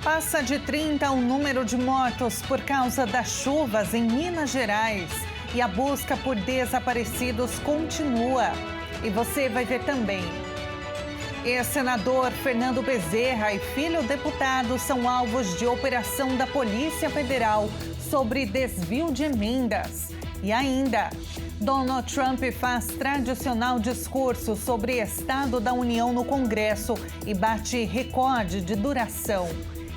Passa de 30 o número de mortos por causa das chuvas em Minas Gerais. E a busca por desaparecidos continua. E você vai ver também. Ex-senador Fernando Bezerra e filho deputado são alvos de operação da Polícia Federal sobre desvio de emendas. E ainda, Donald Trump faz tradicional discurso sobre Estado da União no Congresso e bate recorde de duração.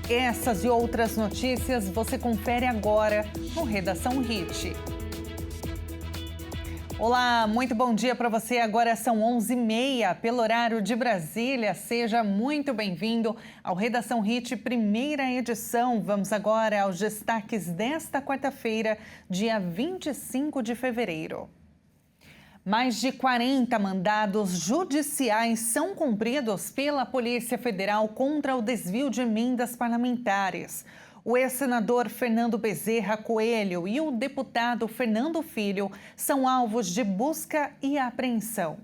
Essas e outras notícias você confere agora no Redação Hit. Olá, muito bom dia para você. Agora são 11h30 pelo horário de Brasília. Seja muito bem-vindo ao Redação Hit, primeira edição. Vamos agora aos destaques desta quarta-feira, dia 25 de fevereiro. Mais de 40 mandados judiciais são cumpridos pela Polícia Federal contra o desvio de emendas parlamentares. O ex-senador Fernando Bezerra Coelho e o deputado Fernando Filho são alvos de busca e apreensão.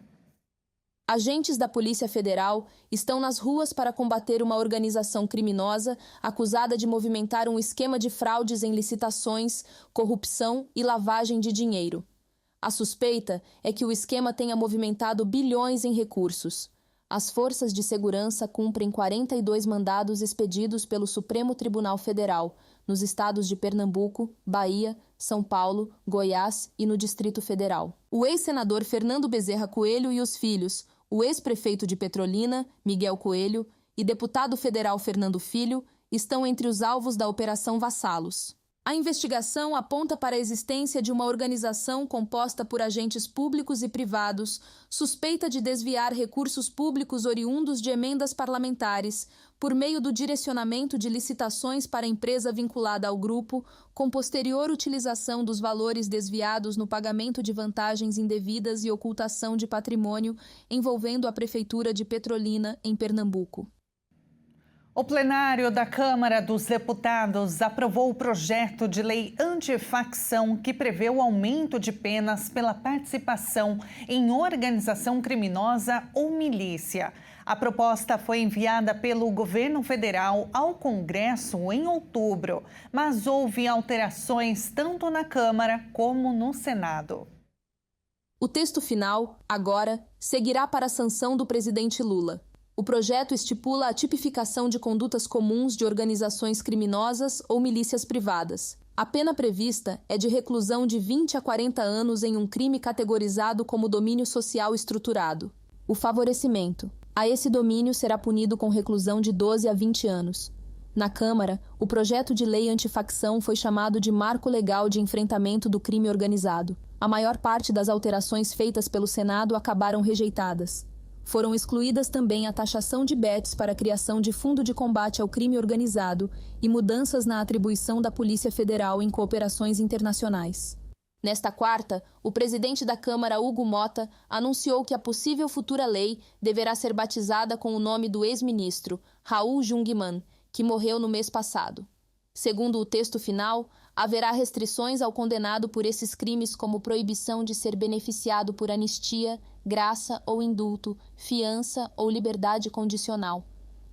Agentes da Polícia Federal estão nas ruas para combater uma organização criminosa acusada de movimentar um esquema de fraudes em licitações, corrupção e lavagem de dinheiro. A suspeita é que o esquema tenha movimentado bilhões em recursos. As forças de segurança cumprem 42 mandados expedidos pelo Supremo Tribunal Federal, nos estados de Pernambuco, Bahia, São Paulo, Goiás e no Distrito Federal. O ex-senador Fernando Bezerra Coelho e os filhos, o ex-prefeito de Petrolina, Miguel Coelho, e deputado federal Fernando Filho, estão entre os alvos da Operação Vassalos. A investigação aponta para a existência de uma organização composta por agentes públicos e privados, suspeita de desviar recursos públicos oriundos de emendas parlamentares, por meio do direcionamento de licitações para empresa vinculada ao grupo, com posterior utilização dos valores desviados no pagamento de vantagens indevidas e ocultação de patrimônio, envolvendo a Prefeitura de Petrolina, em Pernambuco. O plenário da Câmara dos Deputados aprovou o projeto de lei antifacção que prevê o aumento de penas pela participação em organização criminosa ou milícia. A proposta foi enviada pelo governo federal ao Congresso em outubro, mas houve alterações tanto na Câmara como no Senado. O texto final, agora, seguirá para a sanção do presidente Lula. O projeto estipula a tipificação de condutas comuns de organizações criminosas ou milícias privadas. A pena prevista é de reclusão de 20 a 40 anos em um crime categorizado como domínio social estruturado. O favorecimento. A esse domínio será punido com reclusão de 12 a 20 anos. Na Câmara, o projeto de lei antifacção foi chamado de Marco Legal de Enfrentamento do Crime Organizado. A maior parte das alterações feitas pelo Senado acabaram rejeitadas. Foram excluídas também a taxação de bets para a criação de fundo de combate ao crime organizado e mudanças na atribuição da Polícia Federal em cooperações internacionais. Nesta quarta, o presidente da Câmara, Hugo Mota, anunciou que a possível futura lei deverá ser batizada com o nome do ex-ministro, Raul Jungmann, que morreu no mês passado. Segundo o texto final, haverá restrições ao condenado por esses crimes, como proibição de ser beneficiado por anistia, graça ou indulto, fiança ou liberdade condicional.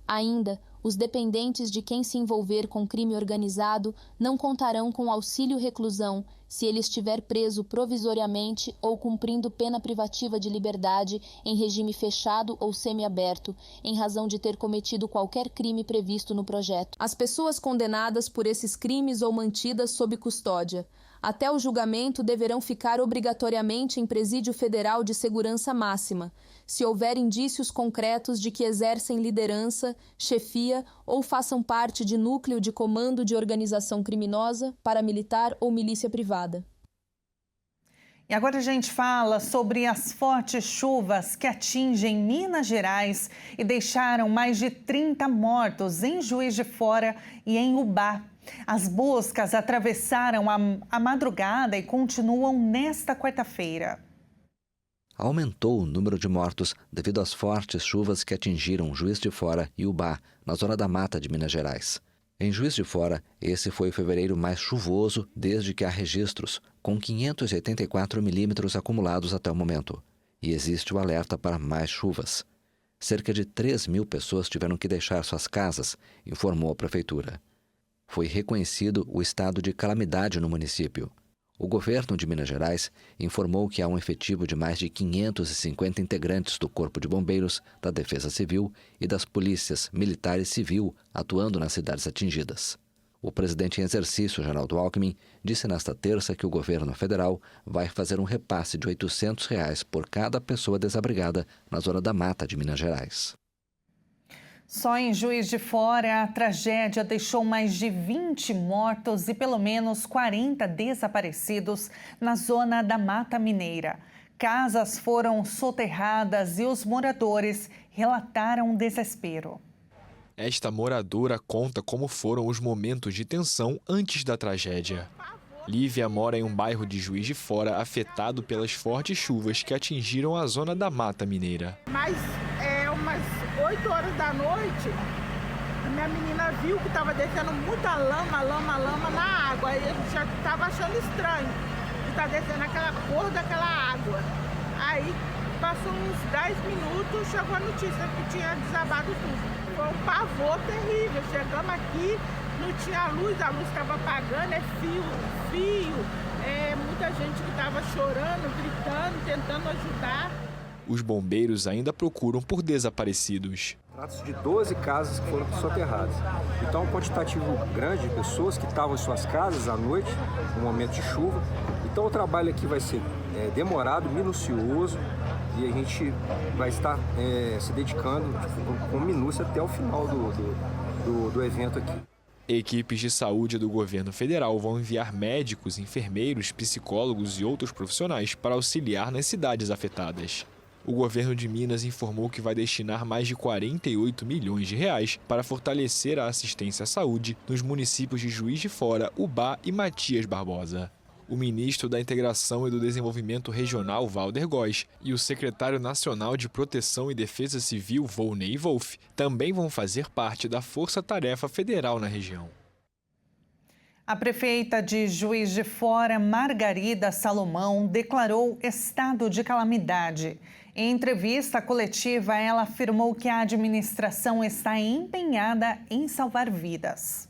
Ainda, os dependentes de quem se envolver com crime organizado não contarão com auxílio-reclusão se ele estiver preso provisoriamente ou cumprindo pena privativa de liberdade em regime fechado ou semiaberto, em razão de ter cometido qualquer crime previsto no projeto. As pessoas condenadas por esses crimes ou mantidas sob custódia, até o julgamento, deverão ficar obrigatoriamente em presídio federal de segurança máxima, se houver indícios concretos de que exercem liderança, chefia ou façam parte de núcleo de comando de organização criminosa, paramilitar ou milícia privada. E agora a gente fala sobre as fortes chuvas que atingem Minas Gerais e deixaram mais de 30 mortos em Juiz de Fora e em Ubá. As buscas atravessaram a madrugada e continuam nesta quarta-feira. Aumentou o número de mortos devido às fortes chuvas que atingiram Juiz de Fora e Ubá, na zona da Mata de Minas Gerais. Em Juiz de Fora, esse foi o fevereiro mais chuvoso desde que há registros, com 584 milímetros acumulados até o momento. E existe o alerta para mais chuvas. cerca de 3.000 pessoas tiveram que deixar suas casas, informou a prefeitura. Foi reconhecido o estado de calamidade no município. O governo de Minas Gerais informou que há um efetivo de mais de 550 integrantes do Corpo de Bombeiros, da Defesa Civil e das polícias militar e civil atuando nas cidades atingidas. O presidente em exercício, Geraldo Alckmin, disse nesta terça que o governo federal vai fazer um repasse de R$ 800 por cada pessoa desabrigada na zona da mata de Minas Gerais. Só em Juiz de Fora, a tragédia deixou mais de 20 mortos e pelo menos 40 desaparecidos na zona da Mata Mineira. Casas foram soterradas e os moradores relataram desespero. Esta moradora conta como foram os momentos de tensão antes da tragédia. Lívia mora em um bairro de Juiz de Fora afetado pelas fortes chuvas que atingiram a zona da Mata Mineira. Mas umas 8 horas da noite, a minha menina viu que estava descendo muita lama na água. Aí a gente já estava achando estranho de estar descendo aquela cor daquela água. Aí passou uns 10 minutos, chegou a notícia que tinha desabado tudo. Foi um pavor terrível. Chegamos aqui, não tinha luz, a luz estava apagando, fio. Muita gente que estava chorando, gritando, tentando ajudar. Os bombeiros ainda procuram por desaparecidos. Trata-se de 12 casas que foram soterradas. Então, um quantitativo grande de pessoas que estavam em suas casas à noite, no momento de chuva. Então, o trabalho aqui vai ser demorado, minucioso, e a gente vai estar se dedicando com minúcia até o final do evento aqui. Equipes de saúde do governo federal vão enviar médicos, enfermeiros, psicólogos e outros profissionais para auxiliar nas cidades afetadas. O governo de Minas informou que vai destinar mais de 48 milhões de reais para fortalecer a assistência à saúde nos municípios de Juiz de Fora, Ubá e Matias Barbosa. O ministro da Integração e do Desenvolvimento Regional, Walder Góes, e o secretário nacional de Proteção e Defesa Civil, Volney Wolff, também vão fazer parte da Força-Tarefa Federal na região. A prefeita de Juiz de Fora, Margarida Salomão, declarou estado de calamidade. Em entrevista coletiva, ela afirmou que a administração está empenhada em salvar vidas.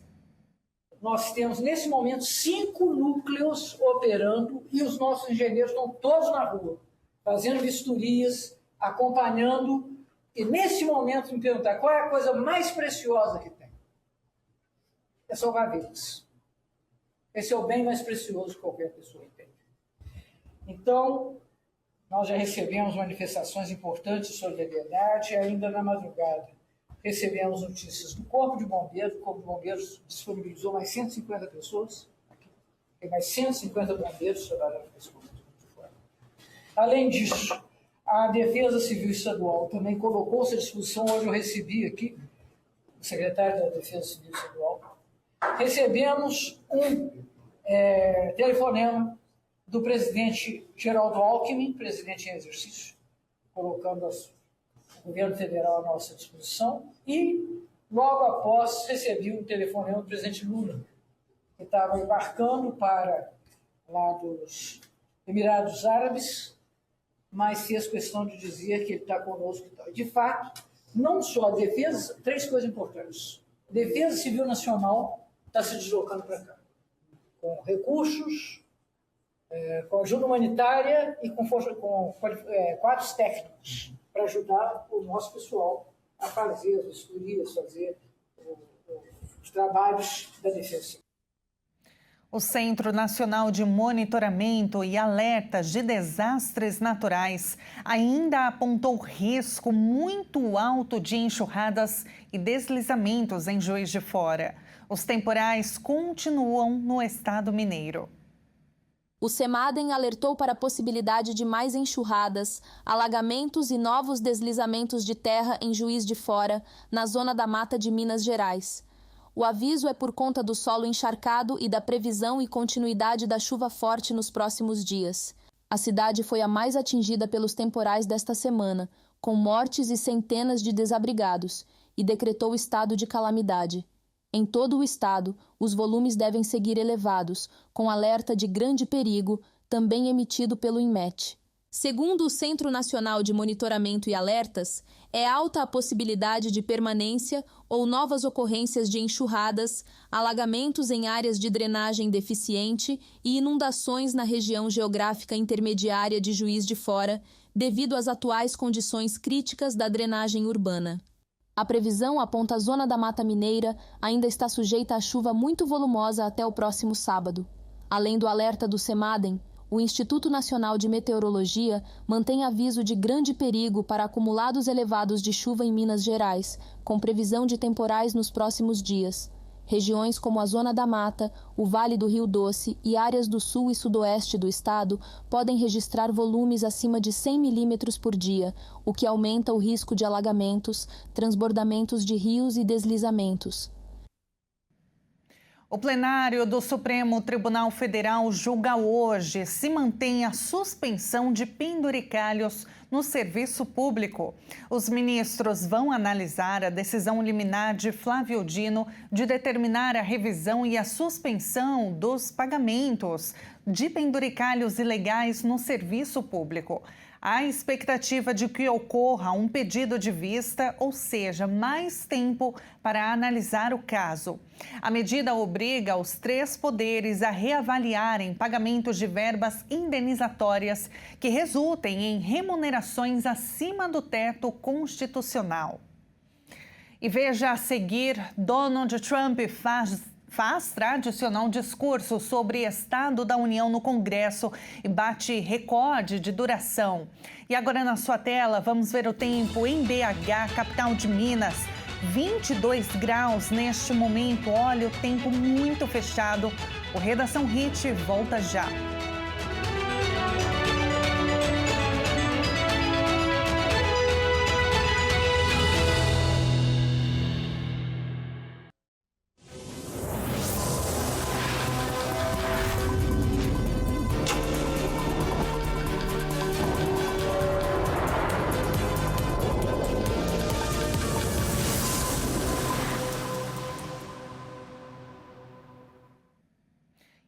Nós temos, nesse momento, 5 núcleos operando e os nossos engenheiros estão todos na rua, fazendo vistorias, acompanhando. E, nesse momento, me perguntar qual é a coisa mais preciosa que tem. É salvar vidas. Esse é o bem mais precioso que qualquer pessoa entende. Então, nós já recebemos manifestações importantes de solidariedade, ainda na madrugada. Recebemos notícias do Corpo de Bombeiros. O Corpo de Bombeiros disponibilizou mais 150 pessoas. Tem mais 150 bombeiros trabalhando nesse momento. Além disso, a Defesa Civil Estadual também colocou-se à disposição. Hoje eu recebi aqui o secretário da Defesa Civil Estadual. Recebemos um telefonema do presidente Geraldo Alckmin, presidente em exercício, colocando o governo federal à nossa disposição, e logo após recebi um telefonema do presidente Lula, que estava embarcando para lá dos Emirados Árabes, mas fez questão de dizer que ele está conosco. De fato, não só a defesa, 3 coisas importantes. Defesa Civil Nacional está se deslocando para cá, com recursos, com ajuda humanitária e com quadros técnicos para ajudar o nosso pessoal a fazer as vistorias, fazer os trabalhos da defesa. O Centro Nacional de Monitoramento e Alertas de Desastres Naturais ainda apontou risco muito alto de enxurradas e deslizamentos em Juiz de Fora. Os temporais continuam no estado mineiro. O CEMADEM alertou para a possibilidade de mais enxurradas, alagamentos e novos deslizamentos de terra em Juiz de Fora, na zona da Mata de Minas Gerais. O aviso é por conta do solo encharcado e da previsão e continuidade da chuva forte nos próximos dias. A cidade foi a mais atingida pelos temporais desta semana, com mortes e centenas de desabrigados, e decretou estado de calamidade. Em todo o estado, os volumes devem seguir elevados, com alerta de grande perigo, também emitido pelo INMET. Segundo o Centro Nacional de Monitoramento e Alertas, é alta a possibilidade de permanência ou novas ocorrências de enxurradas, alagamentos em áreas de drenagem deficiente e inundações na região geográfica intermediária de Juiz de Fora, devido às atuais condições críticas da drenagem urbana. A previsão aponta a zona da Mata Mineira ainda está sujeita a chuva muito volumosa até o próximo sábado. Além do alerta do CEMADEM, o Instituto Nacional de Meteorologia mantém aviso de grande perigo para acumulados elevados de chuva em Minas Gerais, com previsão de temporais nos próximos dias. Regiões como a Zona da Mata, o Vale do Rio Doce e áreas do sul e sudoeste do estado podem registrar volumes acima de 100 milímetros por dia, o que aumenta o risco de alagamentos, transbordamentos de rios e deslizamentos. O plenário do Supremo Tribunal Federal julga hoje se mantém a suspensão de penduricalhos no serviço público. Os ministros vão analisar a decisão liminar de Flávio Dino de determinar a revisão e a suspensão dos pagamentos de penduricalhos ilegais no serviço público. Há expectativa de que ocorra um pedido de vista, ou seja, mais tempo para analisar o caso. A medida obriga os três poderes a reavaliarem pagamentos de verbas indenizatórias que resultem em remunerações acima do teto constitucional. E veja a seguir, Donald Trump faz tradicional discurso sobre Estado da União no Congresso e bate recorde de duração. E agora na sua tela, vamos ver o tempo em BH, capital de Minas. 22 graus neste momento, olha o tempo muito fechado. O Redação Hit volta já.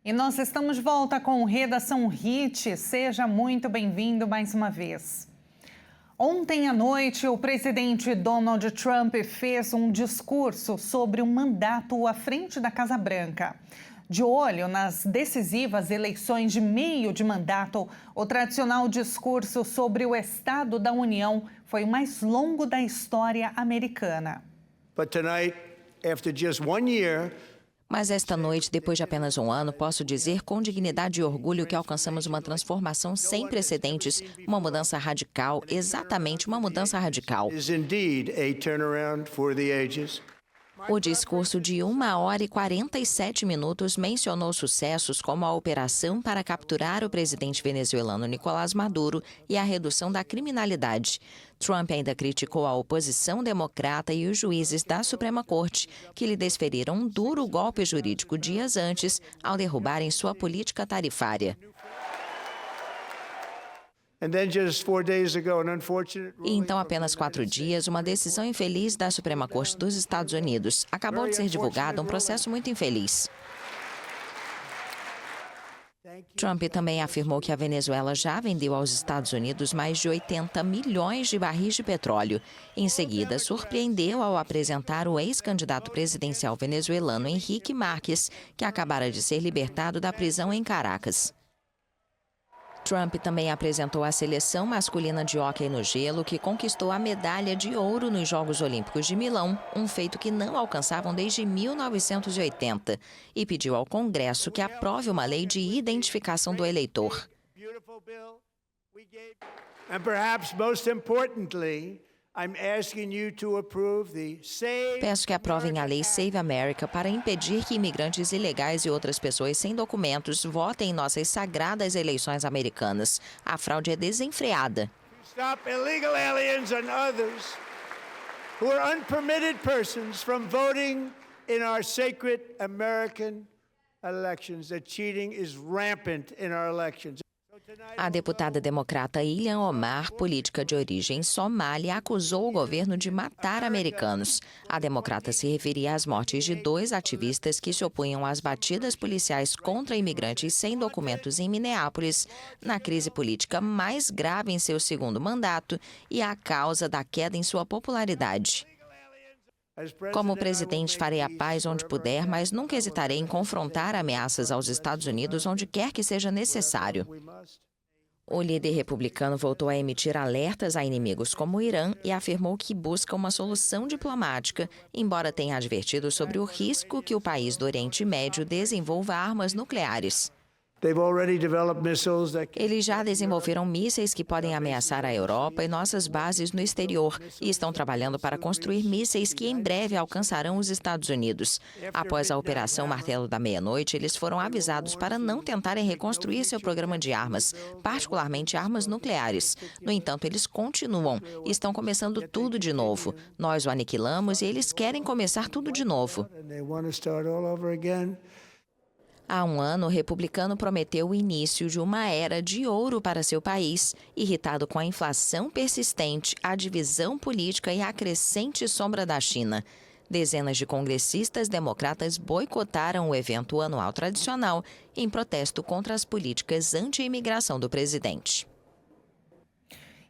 E nós estamos de volta com o Redação Hit. Seja muito bem-vindo mais uma vez. Ontem à noite, o presidente Donald Trump fez um discurso sobre um mandato à frente da Casa Branca. De olho nas decisivas eleições de meio de mandato, o tradicional discurso sobre o Estado da União foi o mais longo da história americana. But tonight, after just 1 year, Mas esta noite, depois de apenas 1 ano, posso dizer com dignidade e orgulho que alcançamos uma transformação sem precedentes, uma mudança radical, exatamente uma mudança radical. is indeed a turnaround for the ages. O discurso de 1 hora e 47 minutos mencionou sucessos como a operação para capturar o presidente venezuelano Nicolás Maduro e a redução da criminalidade. Trump ainda criticou a oposição democrata e os juízes da Suprema Corte, que lhe desferiram um duro golpe jurídico dias antes ao derrubarem sua política tarifária. And then just 4 days ago, an unfortunate E então, apenas 4 dias, uma decisão infeliz da Suprema Corte dos Estados Unidos. Acabou de ser divulgado um processo muito infeliz. Trump também afirmou que a Venezuela já vendeu aos Estados Unidos mais de 80 milhões de barris de petróleo. Em seguida, surpreendeu ao apresentar o ex-candidato presidencial venezuelano Henrique Marques, que acabara de ser libertado da prisão em Caracas. Trump também apresentou a seleção masculina de hóquei no gelo, que conquistou a medalha de ouro nos Jogos Olímpicos de Milão, um feito que não alcançavam desde 1980, e pediu ao Congresso que aprove uma lei de identificação do eleitor. And perhaps most importantly, I'm asking you to approve the Save Peço que aprovem a lei Save America para impedir que imigrantes ilegais e outras pessoas sem documentos votem em nossas sagradas eleições americanas. A fraude é desenfreada. Stop illegal aliens and others who are unpermitted persons from voting in our sacred American elections. The cheating is rampant in our elections. A deputada democrata Ilhan Omar, política de origem somália, acusou o governo de matar americanos. A democrata se referia às mortes de 2 ativistas que se opunham às batidas policiais contra imigrantes sem documentos em Minneapolis, na crise política mais grave em seu segundo mandato e a causa da queda em sua popularidade. Como presidente, farei a paz onde puder, mas nunca hesitarei em confrontar ameaças aos Estados Unidos onde quer que seja necessário. O líder republicano voltou a emitir alertas a inimigos como o Irã e afirmou que busca uma solução diplomática, embora tenha advertido sobre o risco que o país do Oriente Médio desenvolva armas nucleares. Eles já desenvolveram mísseis que podem ameaçar a Europa e nossas bases no exterior e estão trabalhando para construir mísseis que em breve alcançarão os Estados Unidos. Após a Operação Martelo da Meia-Noite, eles foram avisados para não tentarem reconstruir seu programa de armas, particularmente armas nucleares. No entanto, eles continuam e estão começando tudo de novo. Nós o aniquilamos e eles querem começar tudo de novo. Há um ano, o republicano prometeu o início de uma era de ouro para seu país, irritado com a inflação persistente, a divisão política e a crescente sombra da China. Dezenas de congressistas democratas boicotaram o evento anual tradicional em protesto contra as políticas anti-imigração do presidente.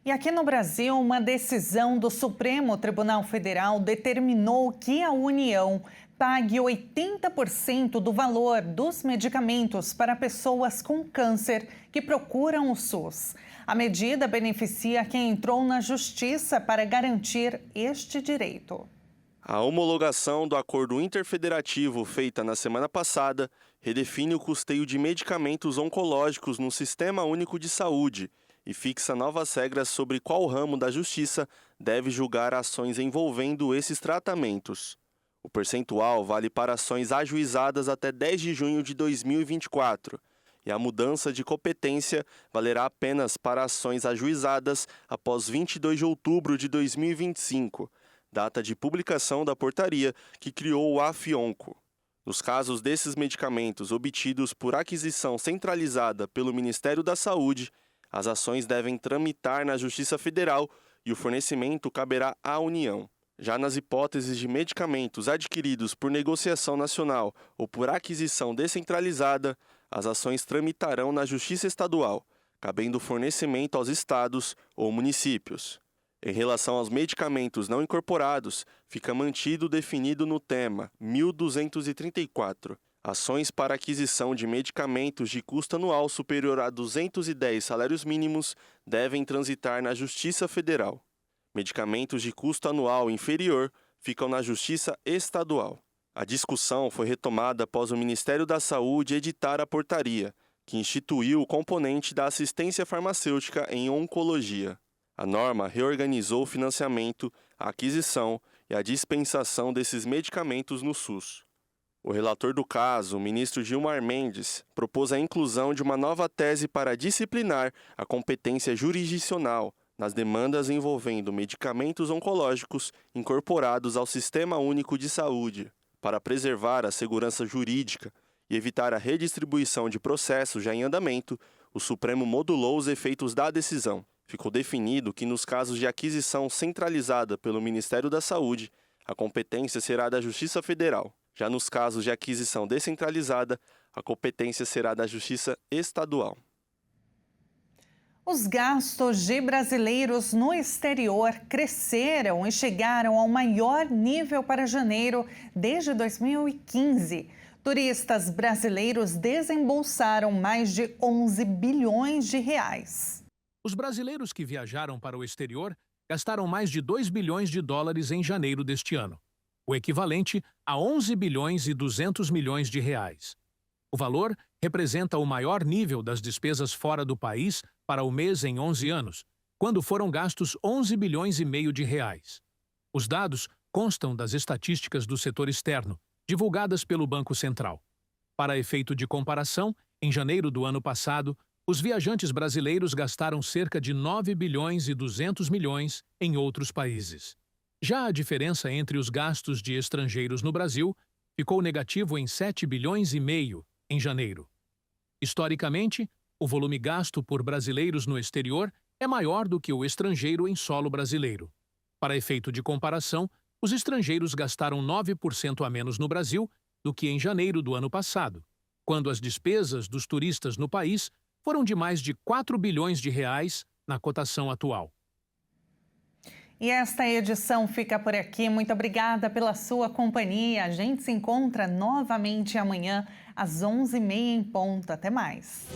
E aqui no Brasil, uma decisão do Supremo Tribunal Federal determinou que a União pague 80% do valor dos medicamentos para pessoas com câncer que procuram o SUS. A medida beneficia quem entrou na Justiça para garantir este direito. A homologação do acordo interfederativo feita na semana passada redefine o custeio de medicamentos oncológicos no Sistema Único de Saúde e fixa novas regras sobre qual ramo da Justiça deve julgar ações envolvendo esses tratamentos. O percentual vale para ações ajuizadas até 10 de junho de 2024 e a mudança de competência valerá apenas para ações ajuizadas após 22 de outubro de 2025, data de publicação da portaria que criou o AFIONCO. Nos casos desses medicamentos obtidos por aquisição centralizada pelo Ministério da Saúde, as ações devem tramitar na Justiça Federal e o fornecimento caberá à União. Já nas hipóteses de medicamentos adquiridos por negociação nacional ou por aquisição descentralizada, as ações tramitarão na Justiça Estadual, cabendo o fornecimento aos estados ou municípios. Em relação aos medicamentos não incorporados, fica mantido o definido no tema 1234. Ações para aquisição de medicamentos de custo anual superior a 210 salários mínimos devem transitar na Justiça Federal. Medicamentos de custo anual inferior ficam na Justiça Estadual. A discussão foi retomada após o Ministério da Saúde editar a portaria, que instituiu o componente da assistência farmacêutica em oncologia. A norma reorganizou o financiamento, a aquisição e a dispensação desses medicamentos no SUS. O relator do caso, o ministro Gilmar Mendes, propôs a inclusão de uma nova tese para disciplinar a competência jurisdicional nas demandas envolvendo medicamentos oncológicos incorporados ao Sistema Único de Saúde. Para preservar a segurança jurídica e evitar a redistribuição de processos já em andamento, o Supremo modulou os efeitos da decisão. Ficou definido que nos casos de aquisição centralizada pelo Ministério da Saúde, a competência será da Justiça Federal. Já nos casos de aquisição descentralizada, a competência será da Justiça Estadual. Os gastos de brasileiros no exterior cresceram e chegaram ao maior nível para janeiro desde 2015. Turistas brasileiros desembolsaram mais de 11 bilhões de reais. Os brasileiros que viajaram para o exterior gastaram mais de 2 bilhões de dólares em janeiro deste ano, o equivalente a 11 bilhões e 200 milhões de reais. O valor representa o maior nível das despesas fora do país para o mês em 11 anos, quando foram gastos 11 bilhões e meio de reais. Os dados constam das estatísticas do setor externo, divulgadas pelo Banco Central. Para efeito de comparação, em janeiro do ano passado, os viajantes brasileiros gastaram cerca de 9 bilhões e 200 milhões em outros países. Já a diferença entre os gastos de estrangeiros no Brasil ficou negativo em 7 bilhões e meio em janeiro. Historicamente, O volume gasto por brasileiros no exterior é maior do que o estrangeiro em solo brasileiro. Para efeito de comparação, os estrangeiros gastaram 9% a menos no Brasil do que em janeiro do ano passado, quando as despesas dos turistas no país foram de mais de 4 bilhões de reais na cotação atual. E esta edição fica por aqui. Muito obrigada pela sua companhia. A gente se encontra novamente amanhã às 11h30 em ponto. Até mais.